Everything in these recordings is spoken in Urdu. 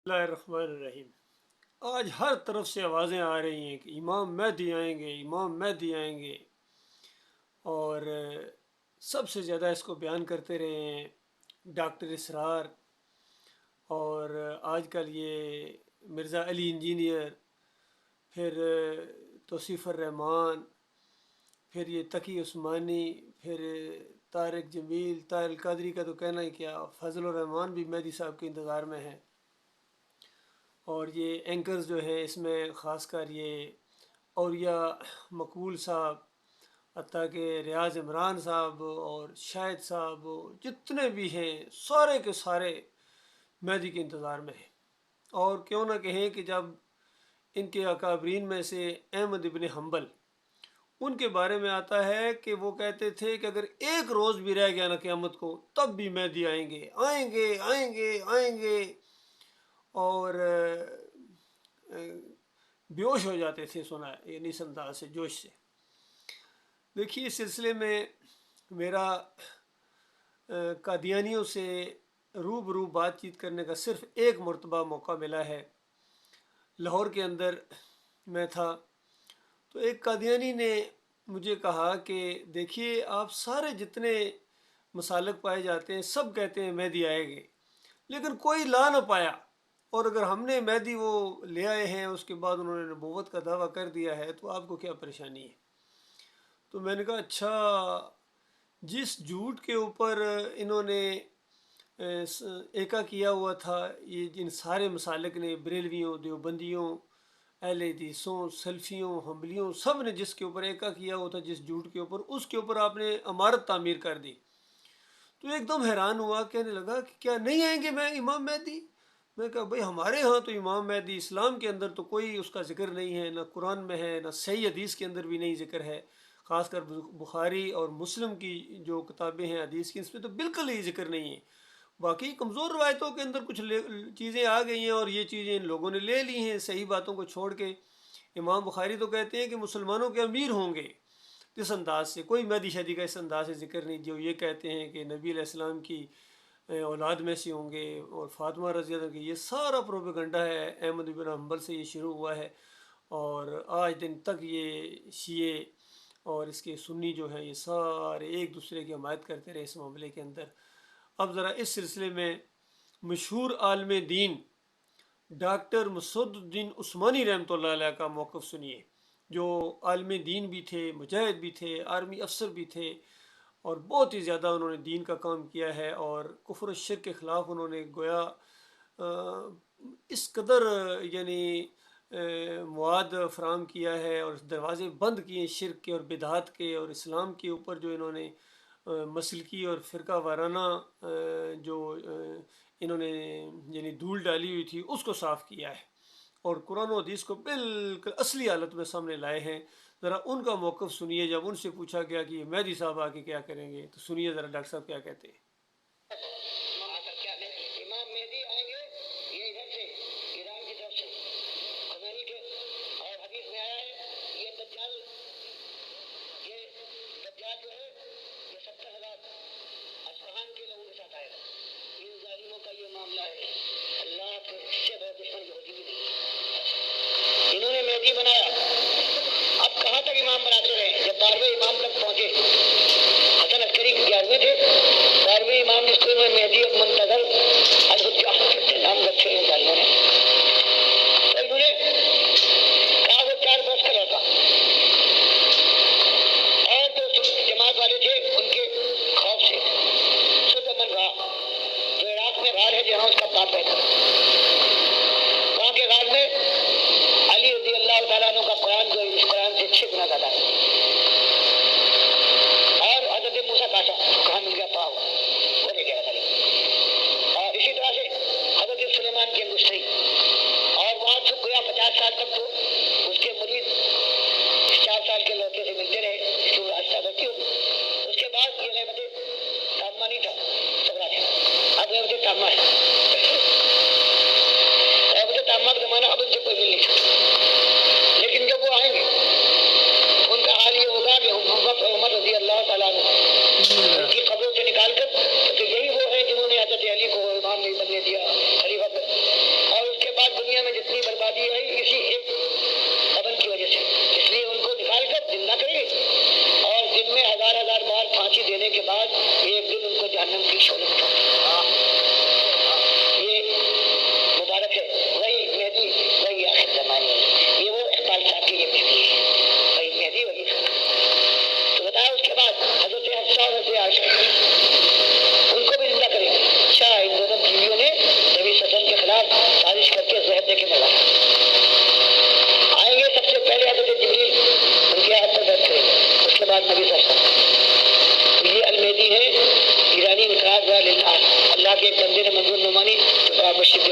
اللہ الرحمن الرحیم۔ آج ہر طرف سے آوازیں آ رہی ہیں کہ امام مہدی آئیں گے، امام مہدی آئیں گے، اور سب سے زیادہ اس کو بیان کرتے رہے ہیں ڈاکٹر اسرار، اور آج کل یہ مرزا علی انجینئر، پھر توصیف الرحمان، پھر یہ تقی عثمانی، پھر طارق جمیل، طاہر القادری کا تو کہنا ہی کیا، فضل الرحمان بھی مہدی صاحب کے انتظار میں ہے۔ اور یہ اینکرز جو ہیں اس میں خاص کر یہ اولیاء مقبول صاحب، حتیٰ کہ ریاض عمران صاحب اور شاہد صاحب، جتنے بھی ہیں سارے کے سارے مہدی کے انتظار میں ہیں۔ اور کیوں نہ کہیں کہ جب ان کے اکابرین میں سے احمد ابن حنبل، ان کے بارے میں آتا ہے کہ وہ کہتے تھے کہ اگر ایک روز بھی رہ گیا نا قیامت کو تب بھی مہدی آئیں گے آئیں گے آئیں گے آئیں گے، اور بے ہوش ہو جاتے تھے سنا ہے یعنی اس انداز سے، جوش سے۔ دیکھیے اس سلسلے میں میرا قادیانیوں سے روبرو بات چیت کرنے کا صرف ایک مرتبہ موقع ملا ہے۔ لاہور کے اندر میں تھا تو ایک قادیانی نے مجھے کہا کہ دیکھیے آپ سارے جتنے مسالک پائے جاتے ہیں سب کہتے ہیں مہدی آئے گے، لیکن کوئی لا نہ پایا، اور اگر ہم نے مہدی وہ لے آئے ہیں اس کے بعد انہوں نے نبوت کا دعویٰ کر دیا ہے تو آپ کو کیا پریشانی ہے؟ تو میں نے کہا اچھا، جس جھوٹ کے اوپر انہوں نے ایکا کیا ہوا تھا یہ جن سارے مسالک نے، بریلویوں، دیوبندیوں، اہل حدیثوں، سلفیوں، حنبلیوں، سب نے جس کے اوپر ایکا کیا ہوا تھا، جس جھوٹ کے اوپر، اس کے اوپر آپ نے عمارت تعمیر کر دی۔ تو ایک دم حیران ہوا، کہنے لگا کہ کیا نہیں آئیں گے میں امام مہدی؟ میں کہا بھائی ہمارے ہاں تو امام مہدی اسلام کے اندر تو کوئی اس کا ذکر نہیں ہے، نہ قرآن میں ہے، نہ صحیح حدیث کے اندر بھی نہیں ذکر ہے، خاص کر بخاری اور مسلم کی جو کتابیں ہیں حدیث کی اس پہ تو بالکل ہی ذکر نہیں ہے۔ باقی کمزور روایتوں کے اندر کچھ چیزیں آ گئی ہیں اور یہ چیزیں ان لوگوں نے لے لی ہیں صحیح باتوں کو چھوڑ کے۔ امام بخاری تو کہتے ہیں کہ مسلمانوں کے امیر ہوں گے، اس انداز سے کوئی مہدی شادی کا اس انداز سے ذکر نہیں، جو یہ کہتے ہیں کہ نبی علیہ السلام کی اولاد میں سے ہوں گے اور فاطمہ رضی اللہ عنہ کی، یہ سارا پروپیگنڈا ہے، احمد بن حنبل سے یہ شروع ہوا ہے، اور آج دن تک یہ شیعہ اور اس کے سنی جو ہیں یہ سارے ایک دوسرے کی حمایت کرتے رہے اس معاملے کے اندر۔ اب ذرا اس سلسلے میں مشہور عالم دین ڈاکٹر مسعود الدین عثمانی رحمۃ اللہ علیہ کا موقف سنیے، جو عالم دین بھی تھے، مجاہد بھی تھے، آرمی افسر بھی تھے، اور بہت ہی زیادہ انہوں نے دین کا کام کیا ہے، اور کفر و شرک کے خلاف انہوں نے گویا اس قدر یعنی مواد فراہم کیا ہے اور دروازے بند کیے شرک کے اور بدعات کے، اور اسلام کے اوپر جو انہوں نے مسلکی اور فرقہ وارانہ جو انہوں نے یعنی دھول ڈالی ہوئی تھی اس کو صاف کیا ہے، اور قرآن و حدیث کو بالکل اصلی حالت میں سامنے لائے ہیں۔ ذرا ان کا موقف سنیے، جب ان سے پوچھا گیا کہ یہ مہدی صاحب آ کے کیا کریں گے، تو سنیے ذرا ڈاکٹر صاحب کیا کہتے ہیں۔ امام مہدی آئیں گے، یہ ادھر سے ایران کی طرف سے خمینی کے، اور حدیث میں آیا ہے یہ دجال جو ہے یہ 70,000 اصفہان کے لوگوں کے ساتھ آئے گا۔ ان ظالموں کا یہ معاملہ ہے، اللہ کے سے بہت دشمن یہودی بھی نہیں، انہوں نے مہدی بنایا۔ اب کہاں تک امام بناتے رہے؟ جب 12ویں امام تک پہنچے، حسن عسکری 11ویں تھے، 12ویں امام جس کو انہوں نے مہدی منتظر الحجہ کے نام رکھے ان ظالموں نے، تو انہوں نے کہا وہ 4 برس کا لڑکا، اور جو جماعت والے تھے ان کے خوف سے سلطان رہا، جو عراق میں غار ہے جہاں اس کا باپ بیٹھا، وہاں کے غار میں علی رضی اللہ تعالیٰ عنہ کا قرآن جو اس قرآن سے 6 گنا زیادہ ہے، اور حضرت موسیٰ کاشا کہاں مل گیا پاؤ وہ لے گیا تھا، اور اسی طرح سے حضرت سلیمان کی انگشتری، اور وہاں چھپ گیا 50 سال تک، تو اس کے مرید 4 سال کے لڑکے سے ملتے رہے، اس کو راستہ بڑھتی ہو، اس کے بعد یہ نعمت تامہ نہیں تھا سبرا تھا، اب نعمت تامہ ہے۔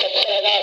70,000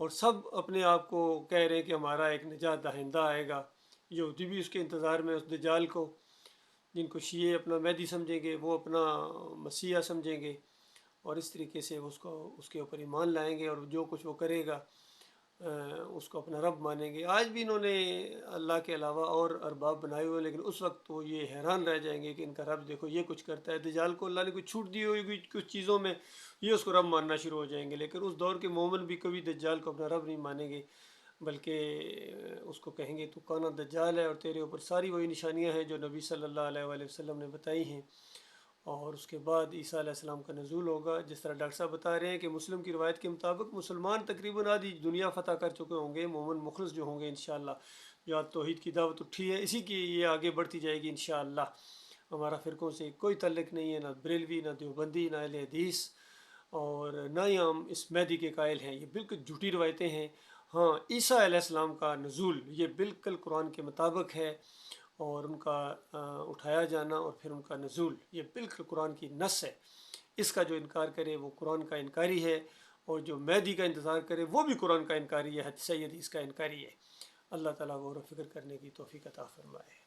اور سب اپنے آپ کو کہہ رہے ہیں کہ ہمارا ایک نجات دہندہ آئے گا۔ یہودی بھی اس کے انتظار میں اس دجال کو، جن کو شیعہ اپنا مہدی سمجھیں گے، وہ اپنا مسیح سمجھیں گے، اور اس طریقے سے اس کے اوپر ایمان لائیں گے، اور جو کچھ وہ کرے گا اس کو اپنا رب مانیں گے۔ آج بھی انہوں نے اللہ کے علاوہ اور ارباب بنائے ہوئے ہیں، لیکن اس وقت وہ یہ حیران رہ جائیں گے کہ ان کا رب دیکھو یہ کچھ کرتا ہے۔ دجال کو اللہ نے کوئی چھوٹ دی ہوئی کچھ چیزوں میں، یہ اس کو رب ماننا شروع ہو جائیں گے، لیکن اس دور کے مومن بھی کبھی دجال کو اپنا رب نہیں مانیں گے، بلکہ اس کو کہیں گے تو کانا دجال ہے، اور تیرے اوپر ساری وہی نشانیاں ہیں جو نبی صلی اللہ علیہ وآلہ وسلم نے بتائی ہیں۔ اور اس کے بعد عیسیٰ علیہ السلام کا نزول ہوگا، جس طرح ڈاکٹر صاحب بتا رہے ہیں کہ مسلم کی روایت کے مطابق مسلمان تقریباً آدھی دنیا فتح کر چکے ہوں گے، مومن مخلص جو ہوں گے انشاءاللہ، جو آج توحید کی دعوت اٹھی ہے اسی کی یہ آگے بڑھتی جائے گی انشاءاللہ۔ ہمارا فرقوں سے کوئی تعلق نہیں ہے، نہ بریلوی، نہ دیوبندی، نہ اہل حدیث، اور نہ ہی ہم اس مہدی کے قائل ہیں، یہ بالکل جھوٹی روایتیں ہیں۔ ہاں، عیسیٰ علیہ السلام کا نزول یہ بالکل قرآن کے مطابق ہے، اور ان کا اٹھایا جانا اور پھر ان کا نزول یہ بالکل قرآن کی نص ہے۔ اس کا جو انکار کرے وہ قرآن کا انکاری ہے، اور جو مہدی کا انتظار کرے وہ بھی قرآن کا انکاری ہے، صحیح حدیث کا انکاری ہے۔ اللہ تعالیٰ غور و فکر کرنے کی توفیق عطا فرمائے۔